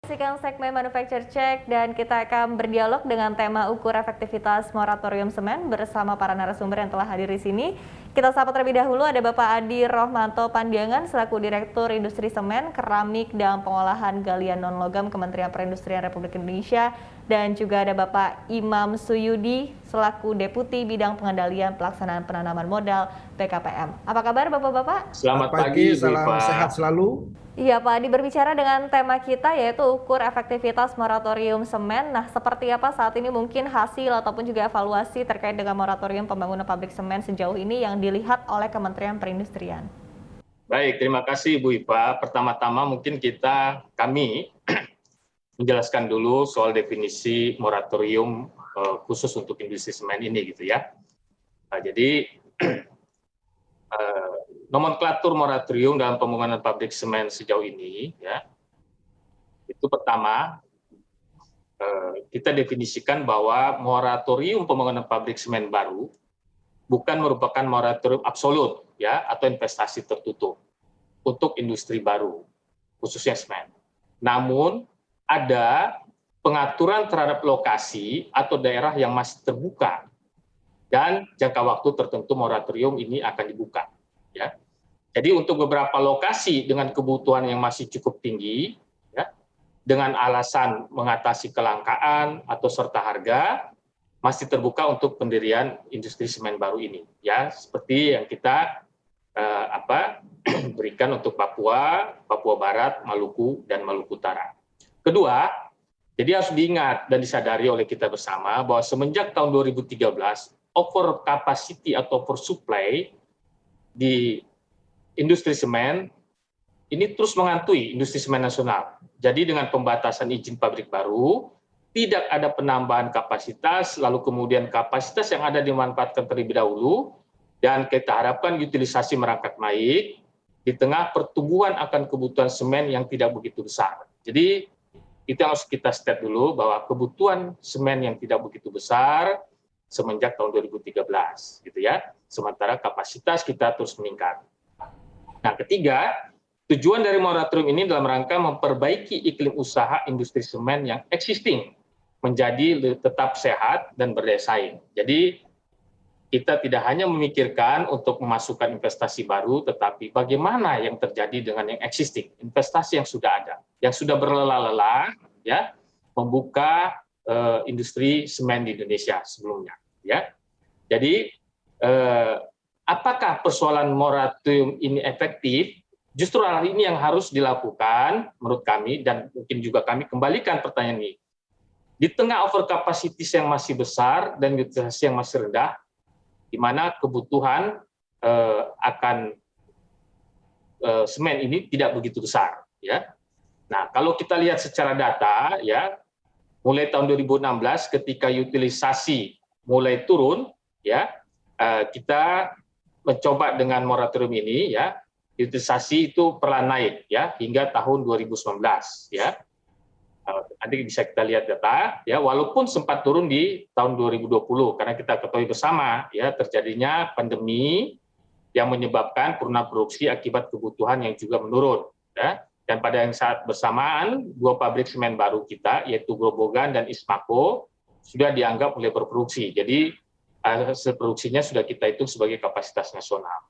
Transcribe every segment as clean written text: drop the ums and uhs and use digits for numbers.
Saksikan segmen Manufacture Check dan kita akan berdialog dengan tema ukur efektivitas moratorium semen bersama para narasumber yang telah hadir di sini. Kita sapa terlebih dahulu ada Bapak Adi Rohmanto Pandiangan selaku Direktur Industri Semen, Keramik dan Pengolahan Galian Non-Logam Kementerian Perindustrian Republik Indonesia dan juga ada Bapak Imam Suyudi selaku Deputi Bidang Pengendalian Pelaksanaan Penanaman Modal BKPM. Apa kabar Bapak-Bapak? Selamat pagi, salam sehat selalu. Iya Pak Adi, berbicara dengan tema kita yaitu ukur efektivitas moratorium semen. Nah, seperti apa saat ini mungkin hasil ataupun juga evaluasi terkait dengan moratorium pembangunan pabrik semen sejauh ini yang dilihat oleh Kementerian Perindustrian? Baik, terima kasih Bu Ipa. Pertama-tama mungkin kami menjelaskan dulu soal definisi moratorium khusus untuk industri semen ini gitu ya. Nah, jadi nomenklatur moratorium dalam pembangunan pabrik semen sejauh ini, ya, itu pertama kita definisikan bahwa moratorium pembangunan pabrik semen baru bukan merupakan moratorium absolut, ya, atau investasi tertutup untuk industri baru, khususnya semen. Namun ada pengaturan terhadap lokasi atau daerah yang masih terbuka dan jangka waktu tertentu moratorium ini akan dibuka, ya. Jadi untuk beberapa lokasi dengan kebutuhan yang masih cukup tinggi, ya, dengan alasan mengatasi kelangkaan atau serta harga, masih terbuka untuk pendirian industri semen baru ini, ya, seperti yang kita berikan untuk Papua, Papua Barat, Maluku dan Maluku Utara. Kedua, jadi harus diingat dan disadari oleh kita bersama bahwa semenjak tahun 2013 over capacity atau oversupply di industri semen ini terus menghantui industri semen nasional. Jadi dengan pembatasan izin pabrik baru, tidak ada penambahan kapasitas, lalu kemudian kapasitas yang ada dimanfaatkan terlebih dahulu, dan kita harapkan utilisasi merangkak naik di tengah pertumbuhan akan kebutuhan semen yang tidak begitu besar. Jadi itu harus kita state dulu bahwa kebutuhan semen yang tidak begitu besar semenjak tahun 2013, gitu ya. Sementara kapasitas kita terus meningkat. Nah, ketiga, tujuan dari moratorium ini dalam rangka memperbaiki iklim usaha industri semen yang existing menjadi tetap sehat dan berdaya saing. Jadi kita tidak hanya memikirkan untuk memasukkan investasi baru, tetapi bagaimana yang terjadi dengan yang existing, investasi yang sudah ada, yang sudah berlelah-lelah, ya, membuka industri semen di Indonesia sebelumnya, ya. Jadi apakah persoalan moratorium ini efektif? Justru hal ini yang harus dilakukan menurut kami, dan mungkin juga kami kembalikan pertanyaan ini. Di tengah over capacity yang masih besar dan utilisasi yang masih rendah, di mana kebutuhan akan semen ini tidak begitu besar, ya. Nah, kalau kita lihat secara data, ya, mulai tahun 2016 ketika utilisasi mulai turun, ya, kita mencoba dengan moratorium ini, ya, utilisasi itu perlahan naik, ya, hingga tahun 2019, ya. Nanti bisa kita lihat data, ya, walaupun sempat turun di tahun 2020 karena kita ketahui bersama, ya, terjadinya pandemi yang menyebabkan penurunan produksi akibat kebutuhan yang juga menurun, ya. Dan pada yang saat bersamaan dua pabrik semen baru kita yaitu Grobogan dan Ismako sudah dianggap mulai berproduksi. Jadi hasil produksinya sudah kita hitung sebagai kapasitas nasional.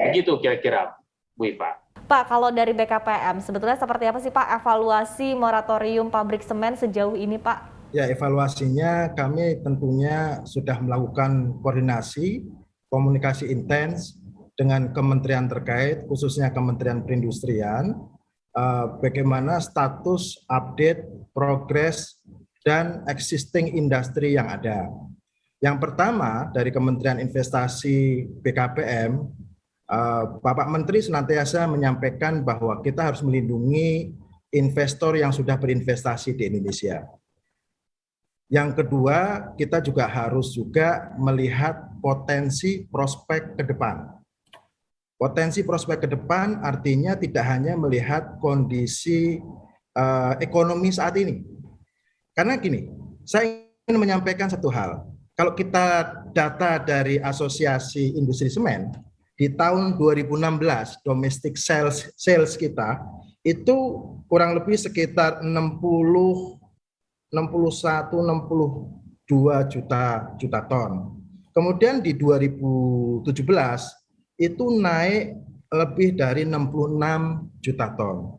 Begitu kira-kira, Bu Iva. Pak, kalau dari BKPM, sebetulnya seperti apa sih Pak evaluasi moratorium pabrik semen sejauh ini Pak? Ya, evaluasinya kami tentunya sudah melakukan koordinasi, komunikasi intens dengan kementerian terkait, khususnya Kementerian Perindustrian, bagaimana status, update, progres, dan existing industri yang ada. Yang pertama dari Kementerian Investasi BKPM, Bapak Menteri senantiasa menyampaikan bahwa kita harus melindungi investor yang sudah berinvestasi di Indonesia. Yang kedua, kita juga harus melihat potensi prospek ke depan. Potensi prospek ke depan artinya tidak hanya melihat kondisi ekonomi saat ini. Karena gini, saya ingin menyampaikan satu hal. Kalau kita data dari Asosiasi Industri Semen, di tahun 2016 domestic sales kita itu kurang lebih sekitar 62 juta ton. Kemudian di 2017 itu naik lebih dari 66 juta ton.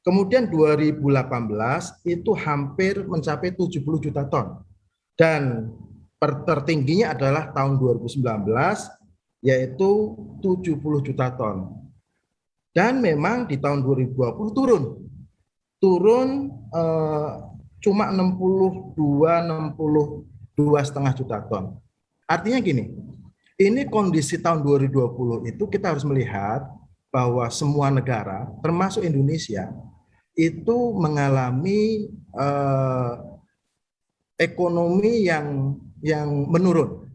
Kemudian 2018 itu hampir mencapai 70 juta ton. Dan tertingginya adalah tahun 2019 yaitu 70 juta ton. Dan memang di tahun 2020 turun cuma 62,5 juta ton. Artinya gini, ini kondisi tahun 2020 itu kita harus melihat bahwa semua negara, termasuk Indonesia, itu mengalami ekonomi yang menurun,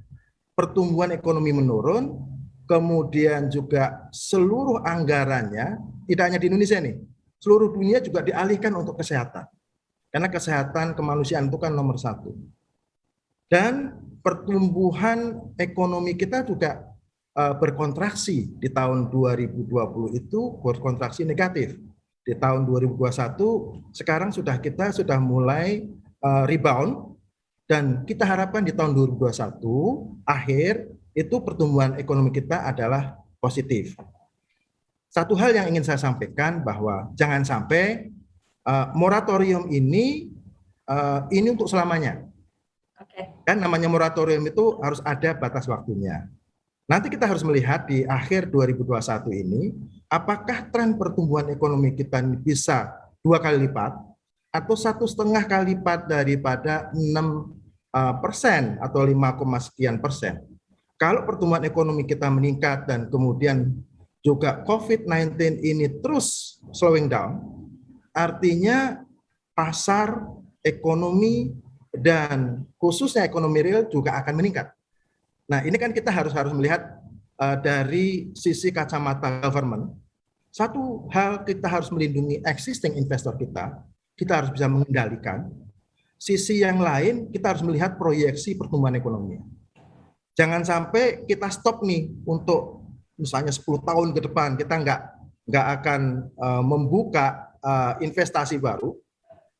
pertumbuhan ekonomi menurun, kemudian juga seluruh anggarannya, tidak hanya di Indonesia nih, seluruh dunia juga dialihkan untuk kesehatan. Karena kesehatan kemanusiaan itu kan nomor satu. Dan pertumbuhan ekonomi kita juga berkontraksi di tahun 2020 itu berkontraksi negatif. Di tahun 2021 sekarang kita sudah mulai rebound dan kita harapkan di tahun 2021 akhir itu pertumbuhan ekonomi kita adalah positif. Satu hal yang ingin saya sampaikan bahwa jangan sampai moratorium ini untuk selamanya. Kan namanya moratorium itu harus ada batas waktunya. Nanti kita harus melihat di akhir 2021 ini, apakah tren pertumbuhan ekonomi kita bisa 2 kali lipat atau 1,5 kali lipat daripada 6% atau 5, sekian %. Kalau pertumbuhan ekonomi kita meningkat dan kemudian juga COVID-19 ini terus slowing down, artinya pasar ekonomi dan khususnya ekonomi real juga akan meningkat. Nah, ini kan kita harus melihat dari sisi kacamata government. Satu hal kita harus melindungi existing investor kita harus bisa mengendalikan. Sisi yang lain kita harus melihat proyeksi pertumbuhan ekonomi. Jangan sampai kita stop nih untuk misalnya 10 tahun ke depan kita nggak akan membuka investasi baru.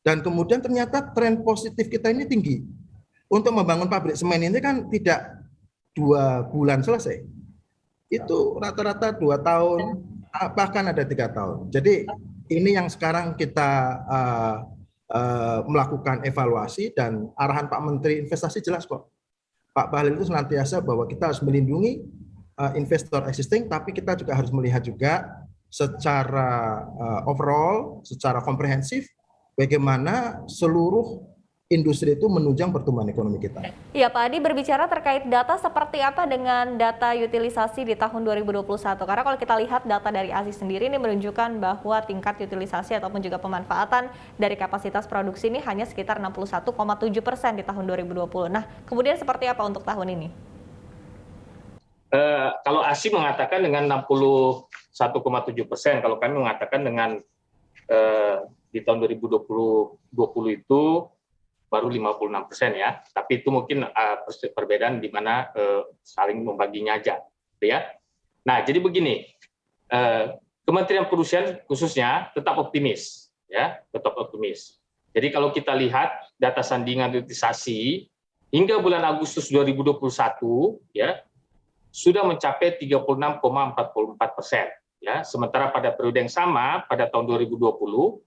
Dan kemudian ternyata tren positif kita ini tinggi. Untuk membangun pabrik semen ini kan tidak 2 bulan selesai. Itu rata-rata 2 tahun, bahkan ada 3 tahun. Jadi ini yang sekarang kita melakukan evaluasi dan arahan Pak Menteri Investasi jelas kok. Pak Bahlil itu senantiasa bahwa kita harus melindungi investor existing, tapi kita juga harus melihat juga secara overall, secara komprehensif, bagaimana seluruh industri itu menunjang pertumbuhan ekonomi kita. Iya Pak Adi, berbicara terkait data seperti apa dengan data utilisasi di tahun 2021? Karena kalau kita lihat data dari ASI sendiri ini menunjukkan bahwa tingkat utilisasi ataupun juga pemanfaatan dari kapasitas produksi ini hanya sekitar 61,7% di tahun 2020. Nah, kemudian seperti apa untuk tahun ini? Kalau ASI mengatakan dengan 61,7%, kalau kami mengatakan dengan di tahun 2020 itu baru 56% ya, tapi itu mungkin perbedaan di mana saling membaginya aja, ya. Nah, jadi begini, Kementerian Perindustrian khususnya tetap optimis, ya, tetap optimis. Jadi kalau kita lihat data sandingan utilisasi hingga bulan Agustus 2021, ya, sudah mencapai 36,44%, ya. Sementara pada periode yang sama pada tahun 2020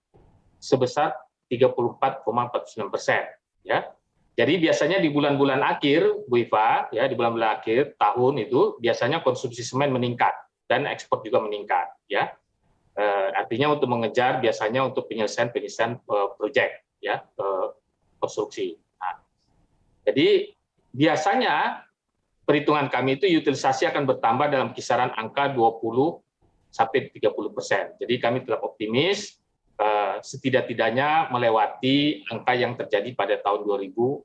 sebesar 34,49%, ya. Jadi biasanya di bulan-bulan akhir, Bu Iva, ya, di bulan-bulan akhir tahun itu biasanya konsumsi semen meningkat dan ekspor juga meningkat, ya. Artinya untuk mengejar biasanya untuk penyelesaian proyek, ya, konstruksi. Nah, jadi biasanya perhitungan kami itu utilisasi akan bertambah dalam kisaran angka 20-30%. Jadi kami tetap optimis setidak-tidaknya melewati angka yang terjadi pada tahun 2020,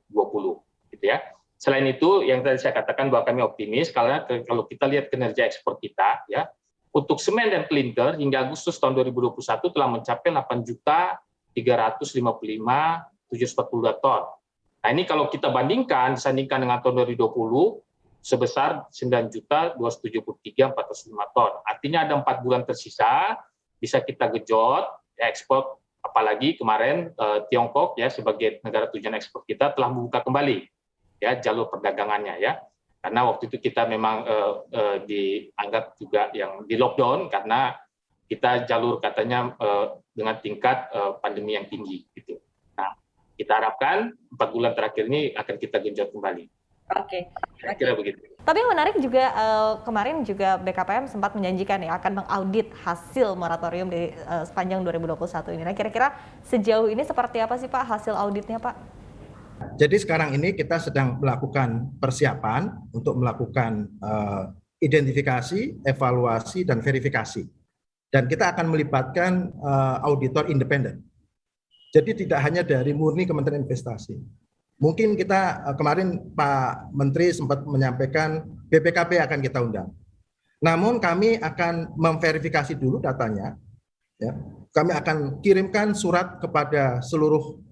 gitu ya. Selain itu, yang tadi saya katakan bahwa kami optimis karena kalau kita lihat kinerja ekspor kita, ya, untuk semen dan klinker hingga Agustus tahun 2021 telah mencapai 8.355.742 ton. Nah, ini kalau kita disandingkan dengan tahun 2020 sebesar 9.273.405 ton. Artinya ada 4 bulan tersisa bisa kita gejot, ya, ekspor. Apalagi kemarin Tiongkok ya sebagai negara tujuan ekspor kita telah membuka kembali ya jalur perdagangannya ya. Karena waktu itu kita memang dianggap juga yang di lockdown karena kita jalur katanya dengan tingkat pandemi yang tinggi gitu. Nah, kita harapkan 4 bulan terakhir ini akan kita genjot kembali. Oke. Kira-kira begitu. Tapi yang menarik juga kemarin juga BKPM sempat menjanjikan ya akan mengaudit hasil moratorium di sepanjang 2021 ini. Nah, kira-kira sejauh ini seperti apa sih Pak hasil auditnya Pak? Jadi sekarang ini kita sedang melakukan persiapan untuk melakukan identifikasi, evaluasi, dan verifikasi. Dan kita akan melibatkan auditor independen. Jadi tidak hanya dari murni Kementerian Investasi. Mungkin kita kemarin Pak Menteri sempat menyampaikan BPKP akan kita undang. Namun kami akan memverifikasi dulu datanya. Ya. Kami akan kirimkan surat kepada seluruh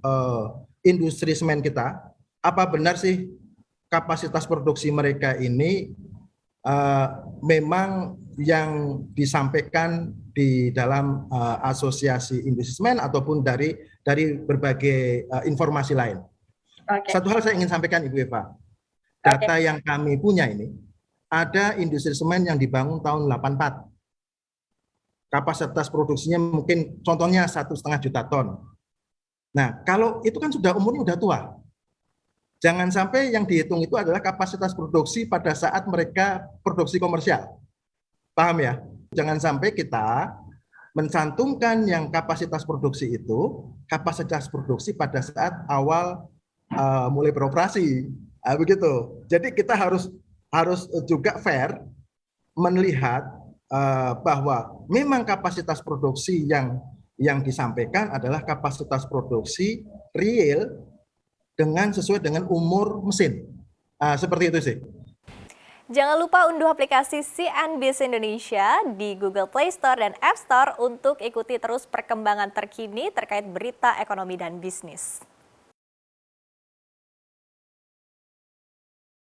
industri semen kita. Apa benar sih kapasitas produksi mereka ini memang yang disampaikan di dalam asosiasi industri semen ataupun dari berbagai informasi lain. Okay. Satu hal saya ingin sampaikan Ibu Eva, data yang kami punya ini, ada industri semen yang dibangun tahun 84. Kapasitas produksinya mungkin contohnya 1,5 juta ton. Nah, kalau itu kan sudah umurnya sudah tua. Jangan sampai yang dihitung itu adalah kapasitas produksi pada saat mereka produksi komersial. Paham ya? Jangan sampai kita mencantumkan yang kapasitas produksi itu, kapasitas produksi pada saat awal mulai beroperasi, begitu. Jadi kita harus juga fair melihat bahwa memang kapasitas produksi yang disampaikan adalah kapasitas produksi real dengan sesuai dengan umur mesin, seperti itu sih. Jangan lupa unduh aplikasi CNBC Indonesia di Google Play Store dan App Store untuk ikuti terus perkembangan terkini terkait berita ekonomi dan bisnis.